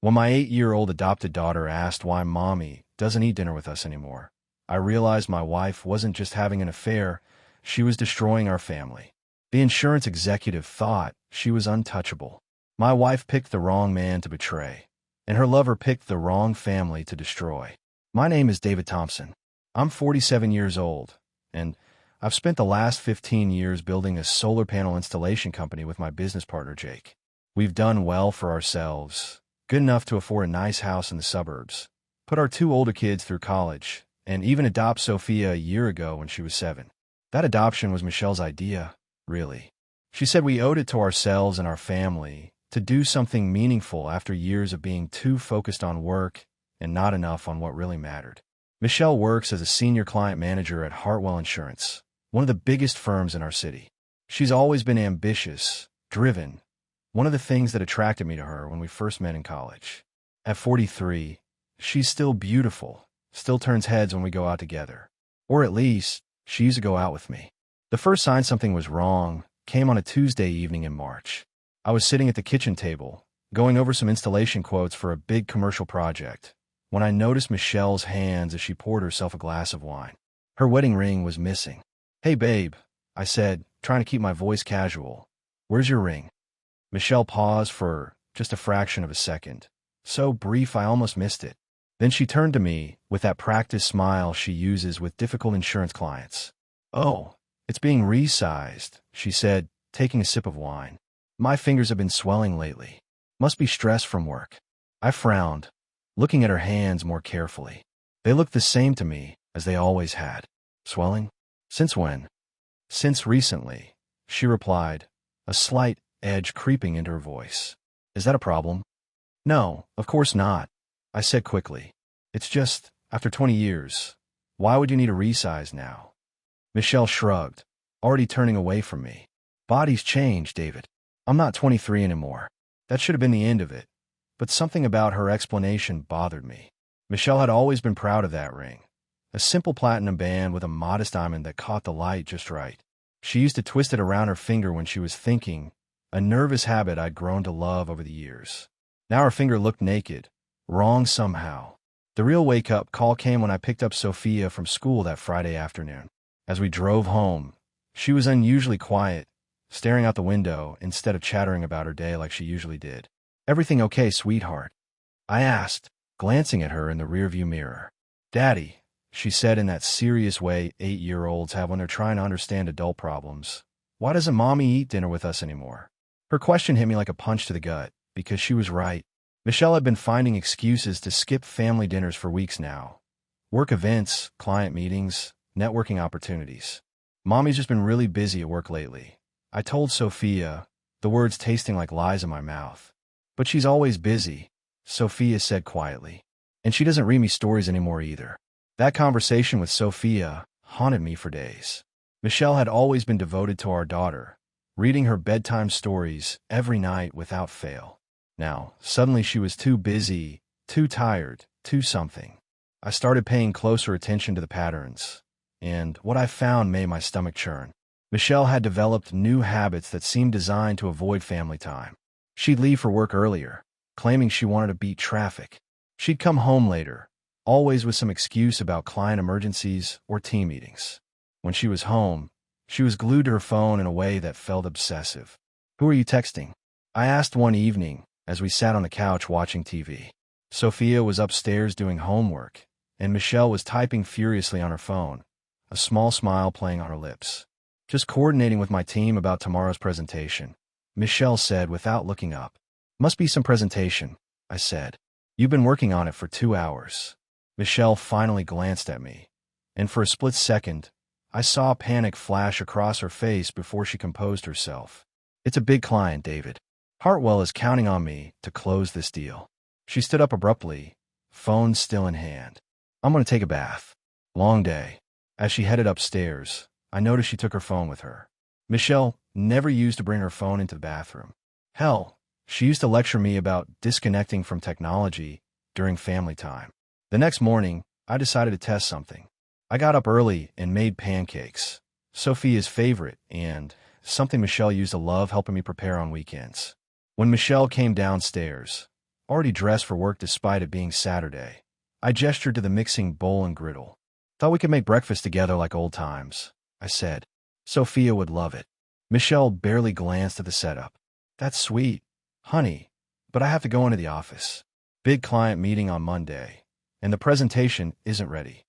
When my 8-year-old adopted daughter asked why Mommy doesn't eat dinner with us anymore, I realized my wife wasn't just having an affair, she was destroying our family. The insurance executive thought she was untouchable. My wife picked the wrong man to betray, and her lover picked the wrong family to destroy. My name is David Thompson. I'm 47 years old, and I've spent the last 15 years building a solar panel installation company with my business partner, Jake. We've done well for ourselves, good enough to afford a nice house in the suburbs, put our 2 older kids through college, and even adopt Sophia a year ago when she was 7. That adoption was Michelle's idea, really. She said we owed it to ourselves and our family to do something meaningful after years of being too focused on work and not enough on what really mattered. Michelle works as a senior client manager at Hartwell Insurance, one of the biggest firms in our city. She's always been ambitious, driven, one of the things that attracted me to her when we first met in college. At 43, she's still beautiful, still turns heads when we go out together. Or at least, she used to go out with me. The first sign something was wrong came on a Tuesday evening in March. I was sitting at the kitchen table, going over some installation quotes for a big commercial project, when I noticed Michelle's hands as she poured herself a glass of wine. Her wedding ring was missing. "Hey, babe," I said, trying to keep my voice casual. "Where's your ring?" Michelle paused for just a fraction of a second, so brief I almost missed it. Then she turned to me with that practiced smile she uses with difficult insurance clients. "Oh, it's being resized," she said, taking a sip of wine. "My fingers have been swelling lately. Must be stress from work." I frowned, looking at her hands more carefully. They looked the same to me as they always had. "Swelling? Since when?" "Since recently," she replied, a slight edge creeping into her voice. "Is that a problem?" "No, of course not," I said quickly. "It's just, after 20 years, why would you need a resize now?" Michelle shrugged, already turning away from me. "Bodies change, David. I'm not 23 anymore." That should have been the end of it, but something about her explanation bothered me. Michelle had always been proud of that ring, a simple platinum band with a modest diamond that caught the light just right. She used to twist it around her finger when she was thinking, a nervous habit I'd grown to love over the years. Now her finger looked naked, wrong somehow. The real wake-up call came when I picked up Sophia from school that Friday afternoon. As we drove home, she was unusually quiet, staring out the window instead of chattering about her day like she usually did. "Everything okay, sweetheart?" I asked, glancing at her in the rearview mirror. "Daddy," she said in that serious way 8-year-olds have when they're trying to understand adult problems, "why doesn't Mommy eat dinner with us anymore?" Her question hit me like a punch to the gut, because she was right. Michelle had been finding excuses to skip family dinners for weeks now. Work events, client meetings, networking opportunities. "Mommy's just been really busy at work lately," I told Sophia, the words tasting like lies in my mouth. "But she's always busy," Sophia said quietly. "And she doesn't read me stories anymore either." That conversation with Sophia haunted me for days. Michelle had always been devoted to our daughter, reading her bedtime stories every night without fail. Now, suddenly she was too busy, too tired, too something. I started paying closer attention to the patterns, and what I found made my stomach churn. Michelle had developed new habits that seemed designed to avoid family time. She'd leave for work earlier, claiming she wanted to beat traffic. She'd come home later, always with some excuse about client emergencies or team meetings. When she was home, she was glued to her phone in a way that felt obsessive. "Who are you texting?" I asked one evening as we sat on the couch watching TV. Sophia was upstairs doing homework, and Michelle was typing furiously on her phone, a small smile playing on her lips. "Just coordinating with my team about tomorrow's presentation," Michelle said without looking up. "Must be some presentation," I said. "You've been working on it for 2 hours." Michelle finally glanced at me, and for a split second, I saw panic flash across her face before she composed herself. "It's a big client, David. Hartwell is counting on me to close this deal." She stood up abruptly, phone still in hand. "I'm going to take a bath. Long day." As she headed upstairs, I noticed she took her phone with her. Michelle never used to bring her phone into the bathroom. Hell, she used to lecture me about disconnecting from technology during family time. The next morning, I decided to test something. I got up early and made pancakes, Sophia's favorite, and something Michelle used to love helping me prepare on weekends. When Michelle came downstairs, already dressed for work despite it being Saturday. I gestured to the mixing bowl and griddle. Thought we could make breakfast together like old times, I said. Sophia would love it. Michelle barely glanced at the setup. That's sweet, honey, but I have to go into the office. Big client meeting on Monday, and the presentation isn't ready.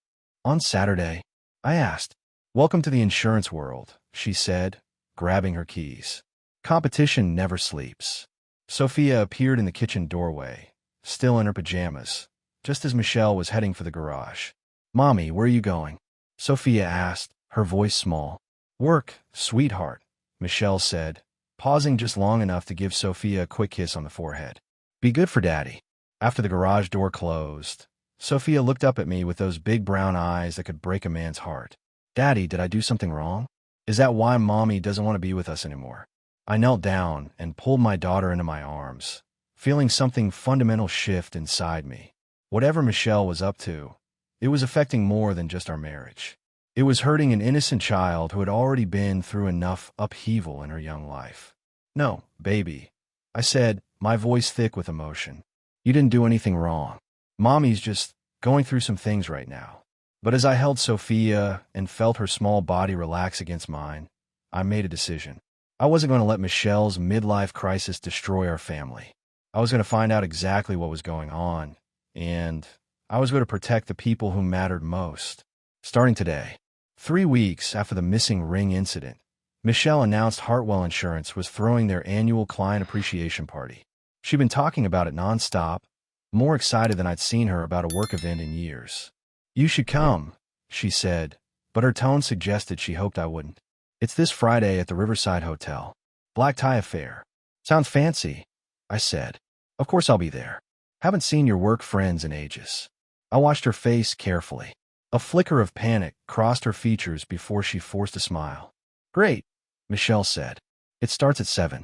On Saturday, I asked. Welcome to the insurance world, she said, grabbing her keys. Competition never sleeps. Sophia appeared in the kitchen doorway, still in her pajamas, just as Michelle was heading for the garage. Mommy, where are you going? Sophia asked, her voice small. Work, sweetheart, Michelle said, pausing just long enough to give Sophia a quick kiss on the forehead. Be good for Daddy. After the garage door closed, Sophia looked up at me with those big brown eyes that could break a man's heart. Daddy, did I do something wrong? Is that why Mommy doesn't want to be with us anymore? I knelt down and pulled my daughter into my arms, feeling something fundamental shift inside me. Whatever Michelle was up to, it was affecting more than just our marriage. It was hurting an innocent child who had already been through enough upheaval in her young life. No, baby, I said, my voice thick with emotion. You didn't do anything wrong. Mommy's just going through some things right now. But as I held Sophia and felt her small body relax against mine, I made a decision. I wasn't going to let Michelle's midlife crisis destroy our family. I was going to find out exactly what was going on, and I was going to protect the people who mattered most. Starting today, 3 weeks after the missing ring incident, Michelle announced Hartwell Insurance was throwing their annual client appreciation party. She'd been talking about it nonstop, more excited than I'd seen her about a work event in years. You should come, she said, but her tone suggested she hoped I wouldn't. It's this Friday at the Riverside Hotel. Black tie affair. Sounds fancy, I said. Of course I'll be there. Haven't seen your work friends in ages. I watched her face carefully. A flicker of panic crossed her features before she forced a smile. Great, Michelle said. It starts at 7.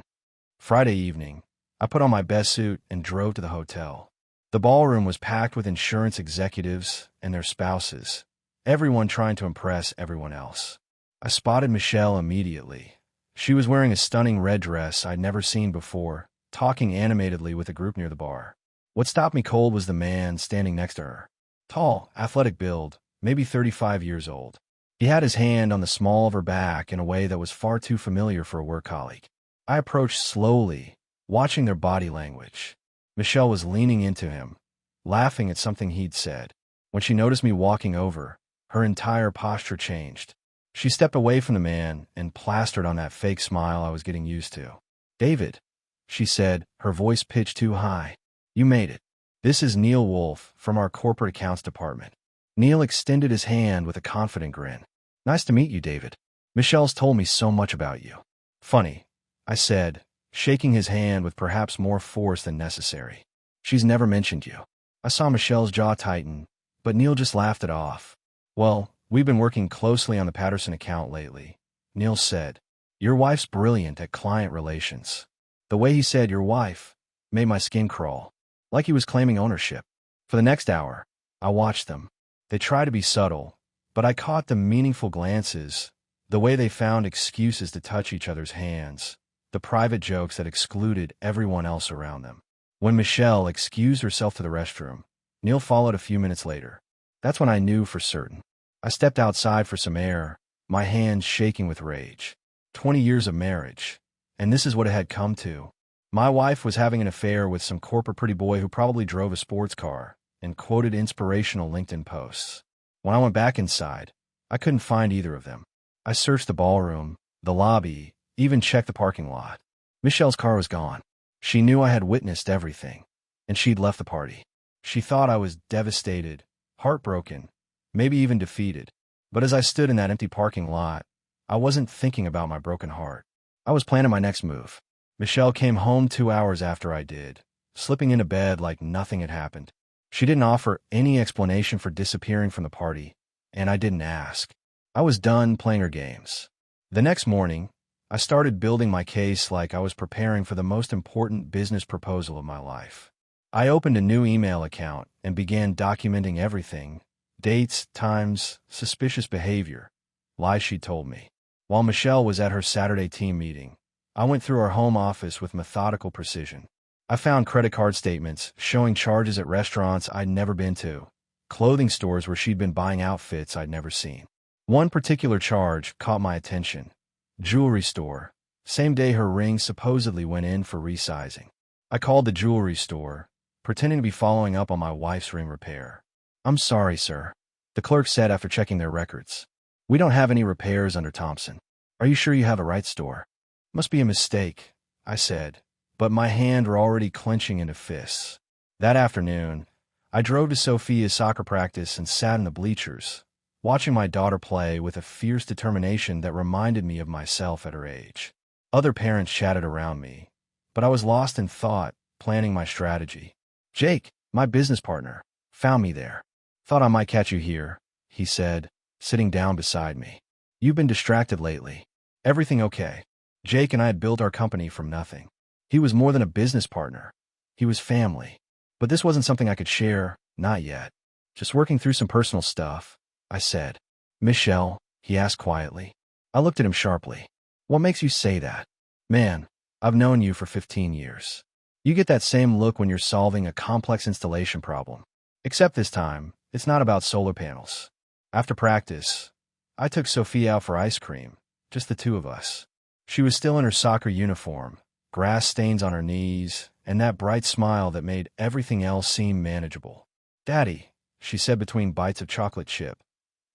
Friday evening, I put on my best suit and drove to the hotel. The ballroom was packed with insurance executives and their spouses, everyone trying to impress everyone else. I spotted Michelle immediately. She was wearing a stunning red dress I'd never seen before, talking animatedly with a group near the bar. What stopped me cold was the man standing next to her. Tall, athletic build, maybe 35 years old. He had his hand on the small of her back in a way that was far too familiar for a work colleague. I approached slowly, watching their body language. Michelle was leaning into him, laughing at something he'd said. When she noticed me walking over, her entire posture changed. She stepped away from the man and plastered on that fake smile I was getting used to. David, she said, her voice pitched too high. You made it. This is Neil Wolfe from our corporate accounts department. Neil extended his hand with a confident grin. Nice to meet you, David. Michelle's told me so much about you. Funny, I said, shaking his hand with perhaps more force than necessary. She's never mentioned you. I saw Michelle's jaw tighten, but Neil just laughed it off. Well, we've been working closely on the Patterson account lately, Neil said. Your wife's brilliant at client relations. The way he said your wife made my skin crawl, like he was claiming ownership. For the next hour, I watched them. They tried to be subtle, but I caught the meaningful glances, the way they found excuses to touch each other's hands, the private jokes that excluded everyone else around them. When Michelle excused herself to the restroom, Neil followed a few minutes later. That's when I knew for certain. I stepped outside for some air, my hands shaking with rage. 20 years of marriage, and this is what it had come to. My wife was having an affair with some corporate pretty boy who probably drove a sports car and quoted inspirational LinkedIn posts. When I went back inside, I couldn't find either of them. I searched the ballroom, the lobby, even checked the parking lot. Michelle's car was gone. She knew I had witnessed everything, and she'd left the party. She thought I was devastated, heartbroken, maybe even defeated. But as I stood in that empty parking lot, I wasn't thinking about my broken heart. I was planning my next move. Michelle came home 2 hours after I did, slipping into bed like nothing had happened. She didn't offer any explanation for disappearing from the party, and I didn't ask. I was done playing her games. The next morning, I started building my case like I was preparing for the most important business proposal of my life. I opened a new email account and began documenting everything: dates, times, suspicious behavior, lies she told me. While Michelle was at her Saturday team meeting, I went through our home office with methodical precision. I found credit card statements showing charges at restaurants I'd never been to, clothing stores where she'd been buying outfits I'd never seen. One particular charge caught my attention. Jewelry store. Same day her ring supposedly went in for resizing. I called the jewelry store, pretending to be following up on my wife's ring repair. "I'm sorry, sir," the clerk said after checking their records. "We don't have any repairs under Thompson. Are you sure you have the right store?" "Must be a mistake," I said, but my hand were already clenching into fists. That afternoon, I drove to Sophia's soccer practice and sat in the bleachers, watching my daughter play with a fierce determination that reminded me of myself at her age. Other parents chatted around me, but I was lost in thought, planning my strategy. "Jake, my business partner, found me there. Thought I might catch you here," he said, sitting down beside me. "You've been distracted lately. Everything okay?" Jake and I had built our company from nothing. He was more than a business partner. He was family. But this wasn't something I could share, not yet. "Just working through some personal stuff," I said. "Michelle?" he asked quietly. I looked at him sharply. "What makes you say that?" "Man, I've known you for 15 years. You get that same look when you're solving a complex installation problem. Except this time, it's not about solar panels." After practice, I took Sophia out for ice cream, just the two of us. She was still in her soccer uniform, grass stains on her knees, and that bright smile that made everything else seem manageable. "Daddy," she said between bites of chocolate chip,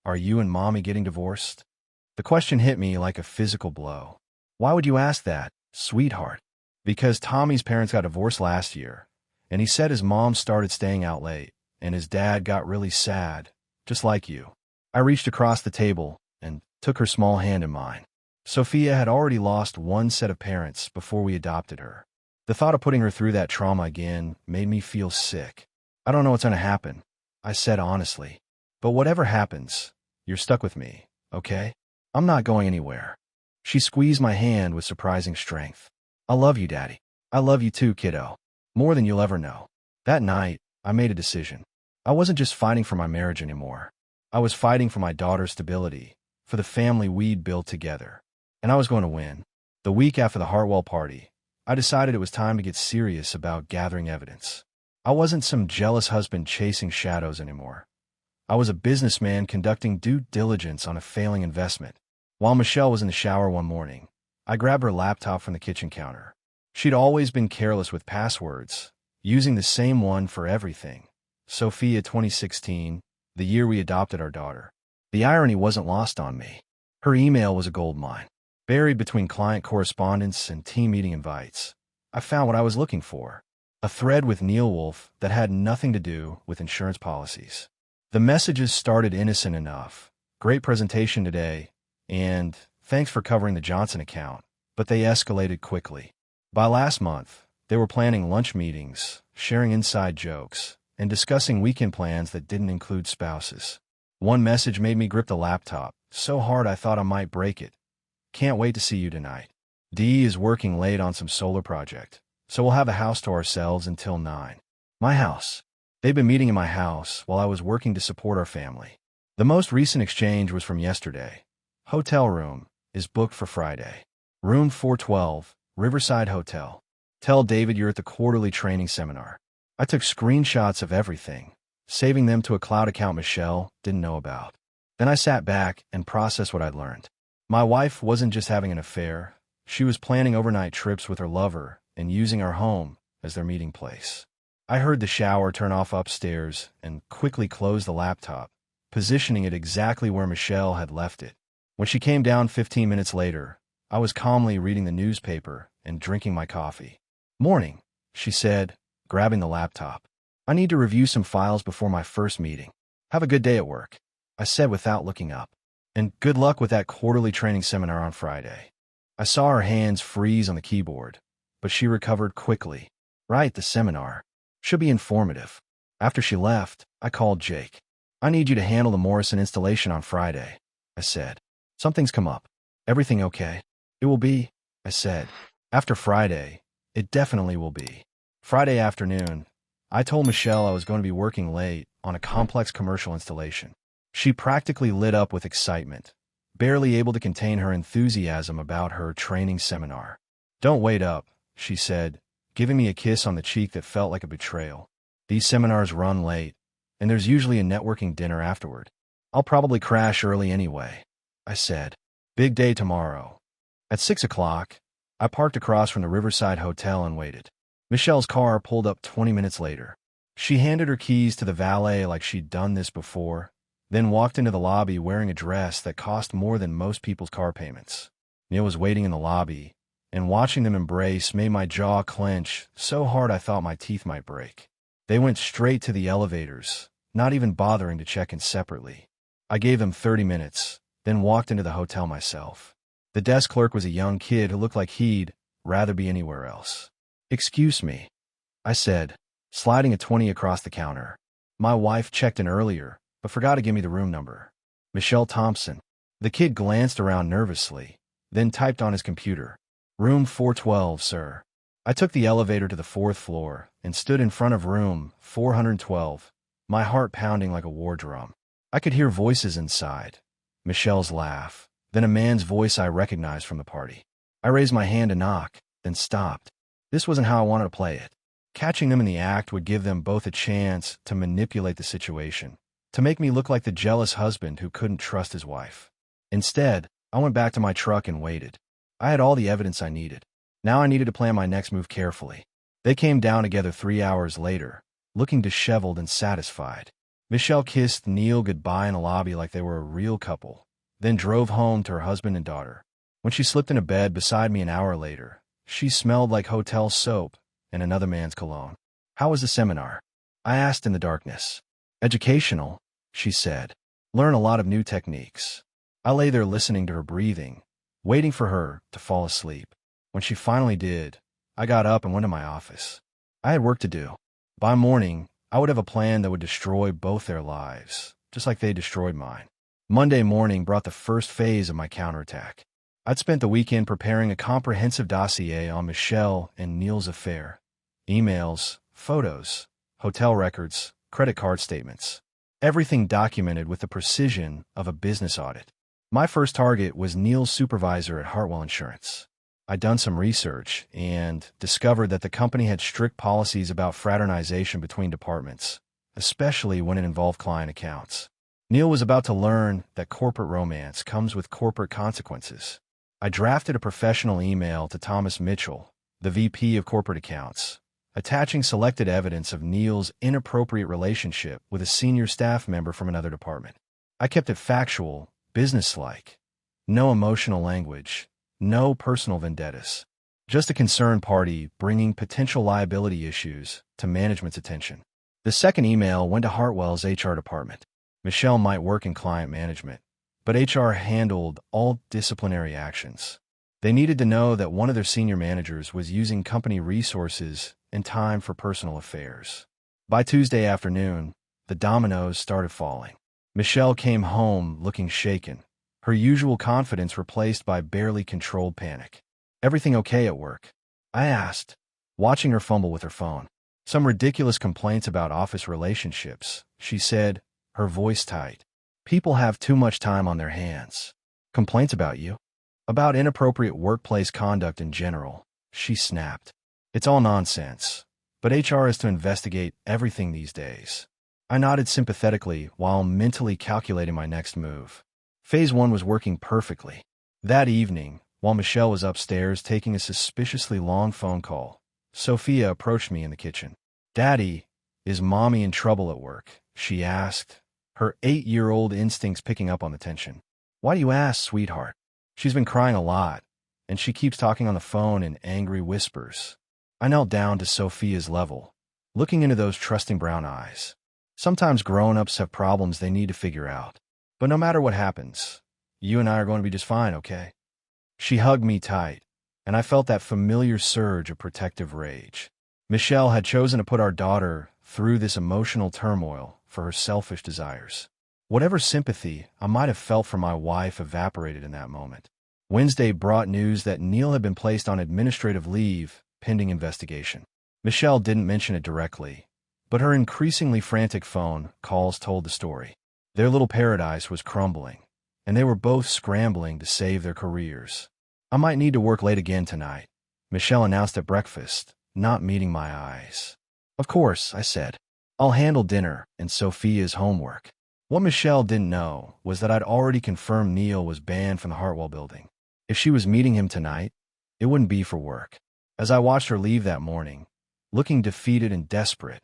"are you and Mommy getting divorced?" The question hit me like a physical blow. "Why would you ask that, sweetheart?" "Because Tommy's parents got divorced last year, and he said his mom started staying out late, and his dad got really sad, just like you." I reached across the table and took her small hand in mine. Sophia had already lost one set of parents before we adopted her. The thought of putting her through that trauma again made me feel sick. "I don't know what's going to happen," I said honestly. "But whatever happens, you're stuck with me, okay? I'm not going anywhere." She squeezed my hand with surprising strength. "I love you, Daddy. I love you too, kiddo. More than you'll ever know." That night, I made a decision. I wasn't just fighting for my marriage anymore. I was fighting for my daughter's stability, for the family we'd built together. And I was going to win. The week after the Hartwell party, I decided it was time to get serious about gathering evidence. I wasn't some jealous husband chasing shadows anymore. I was a businessman conducting due diligence on a failing investment. While Michelle was in the shower one morning, I grabbed her laptop from the kitchen counter. She'd always been careless with passwords, using the same one for everything. Sophia 2016, the year we adopted our daughter. The irony wasn't lost on me. Her email was a goldmine. Buried between client correspondence and team meeting invites, I found what I was looking for. A thread with Neil Wolf that had nothing to do with insurance policies. The messages started innocent enough. "Great presentation today," and "Thanks for covering the Johnson account," but they escalated quickly. By last month, they were planning lunch meetings, sharing inside jokes, and discussing weekend plans that didn't include spouses. One message made me grip the laptop, so hard I thought I might break it. "Can't wait to see you tonight. Dee is working late on some solar project, so we'll have the house to ourselves until 9. My house. They've been meeting in my house while I was working to support our family. The most recent exchange was from yesterday. "Hotel room is booked for Friday. Room 412, Riverside Hotel. Tell David you're at the quarterly training seminar." I took screenshots of everything, saving them to a cloud account Michelle didn't know about. Then I sat back and processed what I'd learned. My wife wasn't just having an affair. She was planning overnight trips with her lover and using our home as their meeting place. I heard the shower turn off upstairs and quickly closed the laptop, positioning it exactly where Michelle had left it. When she came down 15 minutes later, I was calmly reading the newspaper and drinking my coffee. "Morning," she said, grabbing the laptop. "I need to review some files before my first meeting. Have a good day at work," I said without looking up. "And good luck with that quarterly training seminar on Friday." I saw her hands freeze on the keyboard, but she recovered quickly. "Right, the seminar. Should be informative." After she left, I called Jake. "I need you to handle the Morrison installation on Friday," I said. "Something's come up." "Everything okay?" "It will be," I said. "After Friday, it definitely will be." Friday afternoon, I told Michelle I was going to be working late on a complex commercial installation. She practically lit up with excitement, barely able to contain her enthusiasm about her training seminar. "Don't wait up," she said, giving me a kiss on the cheek that felt like a betrayal. These seminars run late, and there's usually a networking dinner afterward. I'll probably crash early anyway, I said. Big day tomorrow. At 6 o'clock, I parked across from the Riverside Hotel and waited. Michelle's car pulled up 20 minutes later. She handed her keys to the valet like she'd done this before, then walked into the lobby wearing a dress that cost more than most people's car payments. Neil was waiting in the lobby, and watching them embrace made my jaw clench so hard I thought my teeth might break. They went straight to the elevators, not even bothering to check in separately. I gave them 30 minutes, then walked into the hotel myself. The desk clerk was a young kid who looked like he'd rather be anywhere else. "Excuse me," I said, sliding a 20 across the counter. "My wife checked in earlier, but forgot to give me the room number." "Michelle Thompson." The kid glanced around nervously, then typed on his computer. "Room 412, sir." I took the elevator to the 4th floor and stood in front of room 412, my heart pounding like a war drum. I could hear voices inside. Michelle's laugh, then a man's voice I recognized from the party. I raised my hand to knock, then stopped. This wasn't how I wanted to play it. Catching them in the act would give them both a chance to manipulate the situation, to make me look like the jealous husband who couldn't trust his wife. Instead, I went back to my truck and waited. I had all the evidence I needed. Now I needed to plan my next move carefully. They came down together 3 hours later, looking disheveled and satisfied. Michelle kissed Neil goodbye in the lobby like they were a real couple, then drove home to her husband and daughter. When she slipped into bed beside me an hour later, she smelled like hotel soap and another man's cologne. "How was the seminar?" I asked in the darkness. "Educational," she said. "Learn a lot of new techniques." I lay there listening to her breathing, waiting for her to fall asleep. When she finally did, I got up and went to my office. I had work to do. By morning, I would have a plan that would destroy both their lives, just like they destroyed mine. Monday morning brought the first phase of my counterattack. I'd spent the weekend preparing a comprehensive dossier on Michelle and Neil's affair. Emails, photos, hotel records, credit card statements. Everything documented with the precision of a business audit. My first target was Neil's supervisor at Hartwell Insurance. I'd done some research and discovered that the company had strict policies about fraternization between departments, especially when it involved client accounts. Neil was about to learn that corporate romance comes with corporate consequences. I drafted a professional email to Thomas Mitchell, the VP of Corporate Accounts, attaching selected evidence of Neil's inappropriate relationship with a senior staff member from another department. I kept it factual, businesslike. No emotional language. No personal vendettas. Just a concerned party bringing potential liability issues to management's attention. The second email went to Hartwell's HR department. Michelle might work in client management, but HR handled all disciplinary actions. They needed to know that one of their senior managers was using company resources and time for personal affairs. By Tuesday afternoon, the dominoes started falling. Michelle came home looking shaken, her usual confidence replaced by barely controlled panic. "Everything okay at work?" I asked, watching her fumble with her phone. "Some ridiculous complaints about office relationships," she said, her voice tight. "People have too much time on their hands." "Complaints about you?" "About inappropriate workplace conduct in general," she snapped. "It's all nonsense, but HR is to investigate everything these days." I nodded sympathetically while mentally calculating my next move. Phase 1 was working perfectly. That evening, while Michelle was upstairs taking a suspiciously long phone call, Sophia approached me in the kitchen. "Daddy, is Mommy in trouble at work?" she asked, her 8-year-old instincts picking up on the tension. "Why do you ask, sweetheart?" "She's been crying a lot, and she keeps talking on the phone in angry whispers." I knelt down to Sophia's level, looking into those trusting brown eyes. Sometimes grown-ups have problems they need to figure out. But no matter what happens, you and I are going to be just fine, okay? She hugged me tight, and I felt that familiar surge of protective rage. Michelle had chosen to put our daughter through this emotional turmoil for her selfish desires. Whatever sympathy I might have felt for my wife evaporated in that moment. Wednesday brought news that Neil had been placed on administrative leave pending investigation. Michelle didn't mention it directly, but her increasingly frantic phone calls told the story. Their little paradise was crumbling, and they were both scrambling to save their careers. "I might need to work late again tonight," Michelle announced at breakfast, not meeting my eyes. Of course, I said. I'll handle dinner and Sophia's homework. What Michelle didn't know was that I'd already confirmed Neil was banned from the Hartwell building. If she was meeting him tonight, it wouldn't be for work. As I watched her leave that morning, looking defeated and desperate,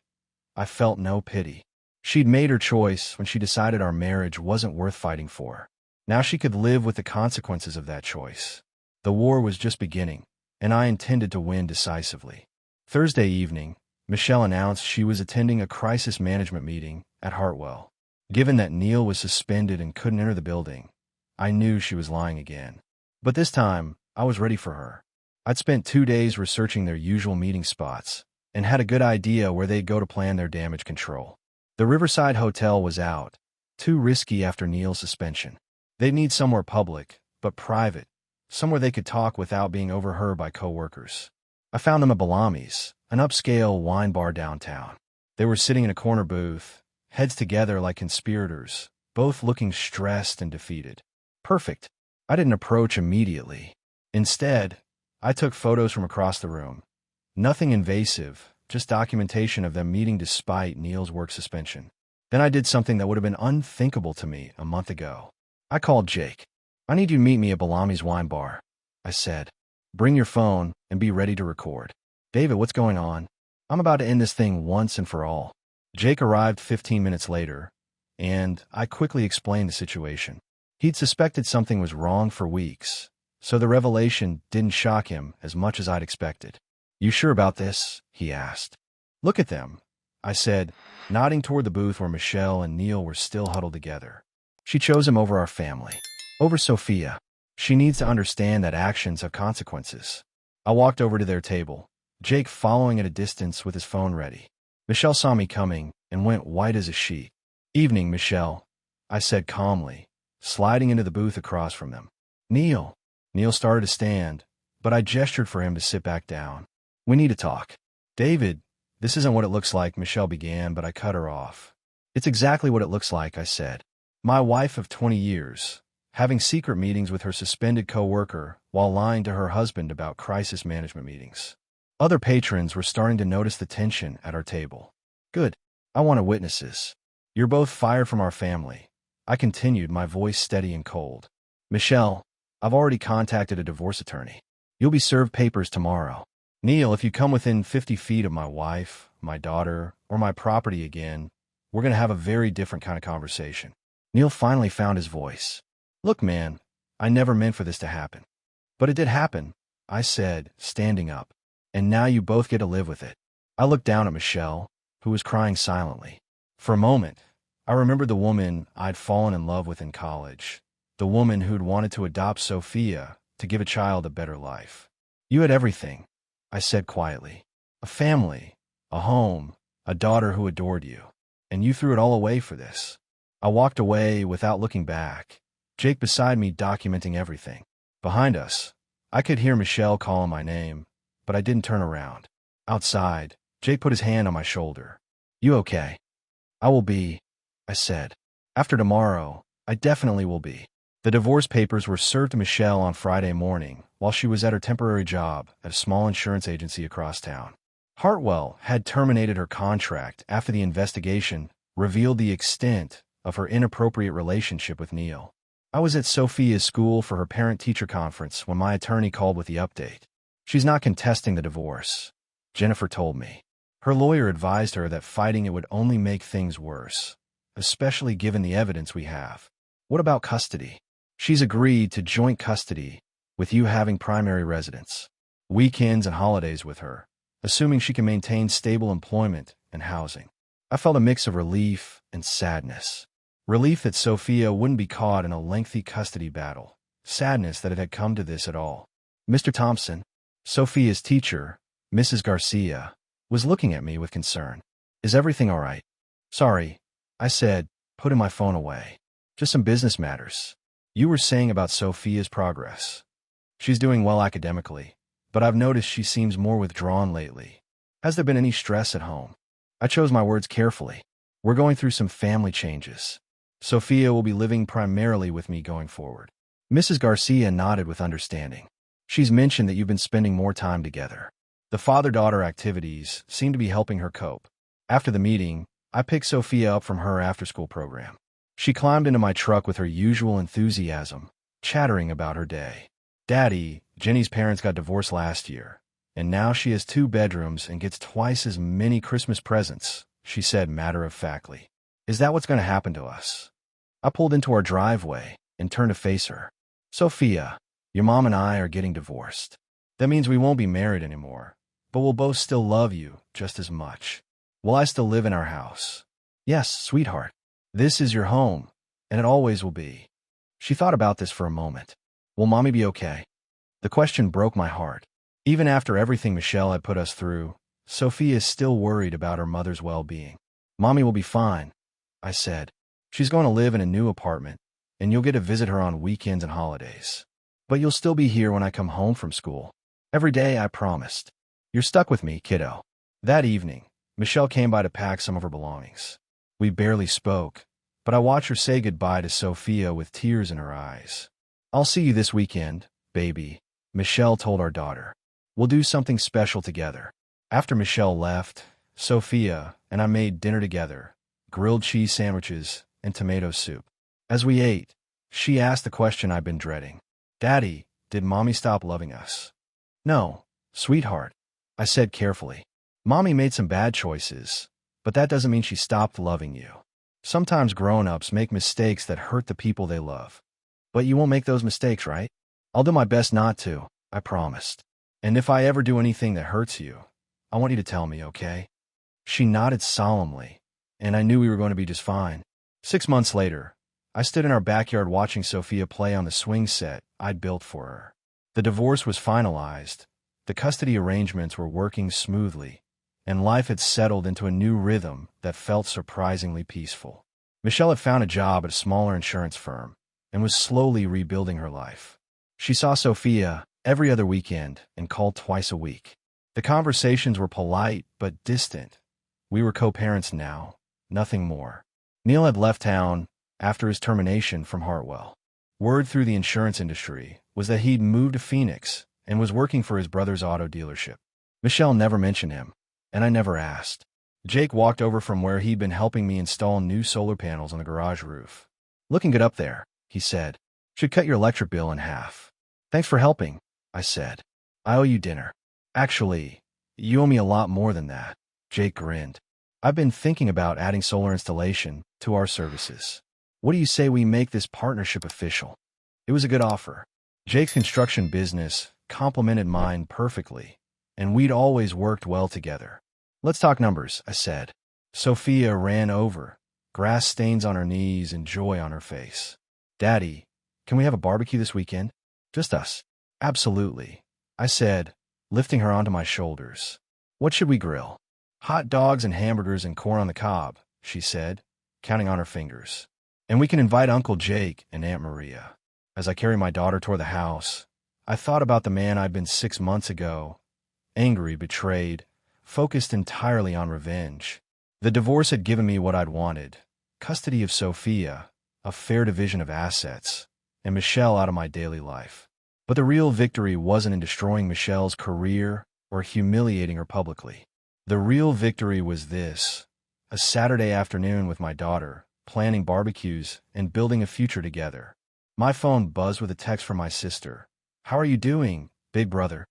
I felt no pity. She'd made her choice when she decided our marriage wasn't worth fighting for. Now she could live with the consequences of that choice. The war was just beginning, and I intended to win decisively. Thursday evening, Michelle announced she was attending a crisis management meeting at Hartwell. Given that Neil was suspended and couldn't enter the building, I knew she was lying again. But this time, I was ready for her. I'd spent 2 days researching their usual meeting spots and had a good idea where they'd go to plan their damage control. The Riverside Hotel was out, too risky after Neil's suspension. They'd need somewhere public, but private, somewhere they could talk without being overheard by coworkers. I found them at Bellamy's, an upscale wine bar downtown. They were sitting in a corner booth, heads together like conspirators, both looking stressed and defeated. Perfect. I didn't approach immediately. Instead, I took photos from across the room. Nothing invasive, just documentation of them meeting despite Neil's work suspension. Then I did something that would have been unthinkable to me a month ago. I called Jake. I need you to meet me at Bellamy's wine bar, I said. Bring your phone and be ready to record. David, what's going on? I'm about to end this thing once and for all. Jake arrived 15 minutes later, and I quickly explained the situation. He'd suspected something was wrong for weeks, so the revelation didn't shock him as much as I'd expected. You sure about this? He asked. Look at them, I said, nodding toward the booth where Michelle and Neil were still huddled together. She chose him over our family, over Sophia. She needs to understand that actions have consequences. I walked over to their table, Jake following at a distance with his phone ready. Michelle saw me coming and went white as a sheet. Evening, Michelle, I said calmly, sliding into the booth across from them. Neil. Neil started to stand, but I gestured for him to sit back down. We need to talk. David, this isn't what it looks like, Michelle began, but I cut her off. It's exactly what it looks like, I said. My wife of 20 years, having secret meetings with her suspended co-worker while lying to her husband about crisis management meetings. Other patrons were starting to notice the tension at our table. Good. I wanted witnesses. You're both fired from our family. I continued, my voice steady and cold. Michelle, I've already contacted a divorce attorney. You'll be served papers tomorrow. Neil, if you come within 50 feet of my wife, my daughter, or my property again, we're going to have a very different kind of conversation. Neil finally found his voice. Look, man, I never meant for this to happen. But it did happen, I said, standing up. And now you both get to live with it. I looked down at Michelle, who was crying silently. For a moment, I remembered the woman I'd fallen in love with in college, the woman who'd wanted to adopt Sophia to give a child a better life. You had everything, I said quietly. A family, a home, a daughter who adored you. And you threw it all away for this. I walked away without looking back, Jake beside me documenting everything. Behind us, I could hear Michelle calling my name, but I didn't turn around. Outside, Jake put his hand on my shoulder. You okay? I will be, I said. After tomorrow, I definitely will be. The divorce papers were served to Michelle on Friday morning while she was at her temporary job at a small insurance agency across town. Hartwell had terminated her contract after the investigation revealed the extent of her inappropriate relationship with Neil. I was at Sophia's school for her parent-teacher conference when my attorney called with the update. She's not contesting the divorce, Jennifer told me. Her lawyer advised her that fighting it would only make things worse, especially given the evidence we have. What about custody? She's agreed to joint custody, with you having primary residence, weekends and holidays with her, assuming she can maintain stable employment and housing. I felt a mix of relief and sadness. Relief that Sophia wouldn't be caught in a lengthy custody battle. Sadness that it had come to this at all. Mr. Thompson, Sophia's teacher, Mrs. Garcia, was looking at me with concern. Is everything all right? Sorry, I said, putting my phone away. Just some business matters. You were saying about Sophia's progress. She's doing well academically, but I've noticed she seems more withdrawn lately. Has there been any stress at home? I chose my words carefully. We're going through some family changes. Sophia will be living primarily with me going forward. Mrs. Garcia nodded with understanding. She's mentioned that you've been spending more time together. The father-daughter activities seemed to be helping her cope. After the meeting, I picked Sophia up from her after-school program. She climbed into my truck with her usual enthusiasm, chattering about her day. "Daddy, Jenny's parents got divorced last year, and now she has 2 bedrooms and gets twice as many Christmas presents," she said matter-of-factly. "Is that what's going to happen to us?" I pulled into our driveway and turned to face her. "Sophia, your mom and I are getting divorced. That means we won't be married anymore, but we'll both still love you just as much. Will I still live in our house?" "Yes, sweetheart. This is your home, and it always will be." She thought about this for a moment. "Will Mommy be okay?" The question broke my heart. Even after everything Michelle had put us through, Sophia is still worried about her mother's well-being. "Mommy will be fine," I said. "She's going to live in a new apartment, and you'll get to visit her on weekends and holidays. But you'll still be here when I come home from school. Every day, I promised. You're stuck with me, kiddo." That evening, Michelle came by to pack some of her belongings. We barely spoke, but I watched her say goodbye to Sophia with tears in her eyes. "I'll see you this weekend, baby," Michelle told our daughter. "We'll do something special together." After Michelle left, Sophia and I made dinner together, grilled cheese sandwiches and tomato soup. As we ate, she asked the question I've been dreading. "Daddy, did Mommy stop loving us?" "No, sweetheart," I said carefully. "Mommy made some bad choices, but that doesn't mean she stopped loving you. Sometimes grown-ups make mistakes that hurt the people they love. But you won't make those mistakes, right?" "I'll do my best not to," I promised. "And if I ever do anything that hurts you, I want you to tell me, okay?" She nodded solemnly, and I knew we were going to be just fine. 6 months later, I stood in our backyard watching Sophia play on the swing set I'd built for her. The divorce was finalized, the custody arrangements were working smoothly, and life had settled into a new rhythm that felt surprisingly peaceful. Michelle had found a job at a smaller insurance firm and was slowly rebuilding her life. She saw Sophia every other weekend and called twice a week. The conversations were polite but distant. We were co-parents now, nothing more. Neil had left town after his termination from Hartwell. Word through the insurance industry was that he'd moved to Phoenix and was working for his brother's auto dealership. Michelle never mentioned him, and I never asked. Jake walked over from where he'd been helping me install new solar panels on the garage roof. "Looking good up there," he said. "Should cut your electric bill in half." "Thanks for helping," I said. "I owe you dinner." "Actually, you owe me a lot more than that," Jake grinned. "I've been thinking about adding solar installation to our services. What do you say we make this partnership official?" It was a good offer. Jake's construction business complemented mine perfectly, and we'd always worked well together. "Let's talk numbers," I said. Sophia ran over, grass stains on her knees and joy on her face. "Daddy, can we have a barbecue this weekend?" "Just us." "Absolutely," I said, lifting her onto my shoulders. "What should we grill?" "Hot dogs and hamburgers and corn on the cob," she said, counting on her fingers. "And we can invite Uncle Jake and Aunt Maria." As I carried my daughter toward the house, I thought about the man I'd been 6 months ago, angry, betrayed, focused entirely on revenge. The divorce had given me what I'd wanted: custody of Sophia, a fair division of assets, and Michelle out of my daily life. But the real victory wasn't in destroying Michelle's career or humiliating her publicly. The real victory was this: a Saturday afternoon with my daughter, planning barbecues and building a future together. My phone buzzed with a text from my sister. "How are you doing, big brother?"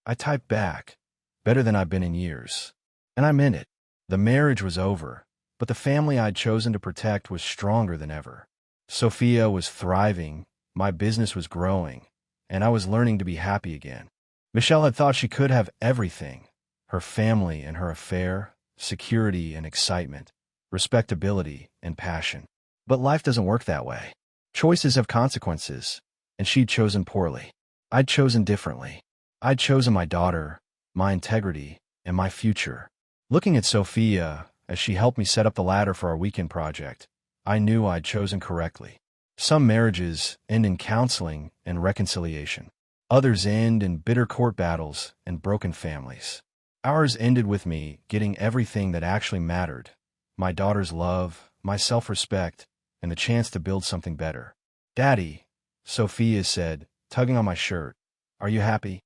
I typed back, "Better than I've been in years." And I meant it. The marriage was over, but the family I'd chosen to protect was stronger than ever. Sophia was thriving, my business was growing, and I was learning to be happy again. Michelle had thought she could have everything: her family and her affair, security and excitement, respectability and passion. But life doesn't work that way. Choices have consequences, and she'd chosen poorly. I'd chosen differently. I'd chosen my daughter, my integrity, and my future. Looking at Sophia as she helped me set up the ladder for our weekend project, I knew I'd chosen correctly. Some marriages end in counseling and reconciliation. Others end in bitter court battles and broken families. Ours ended with me getting everything that actually mattered: my daughter's love, my self-respect, and the chance to build something better. "Daddy," Sophia said, tugging on my shirt, "are you happy?"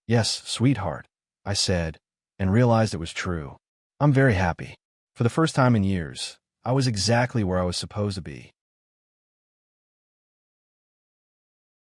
"Yes, sweetheart," I said, and realized it was true. I'm very happy. For the first time in years, I was exactly where I was supposed to be.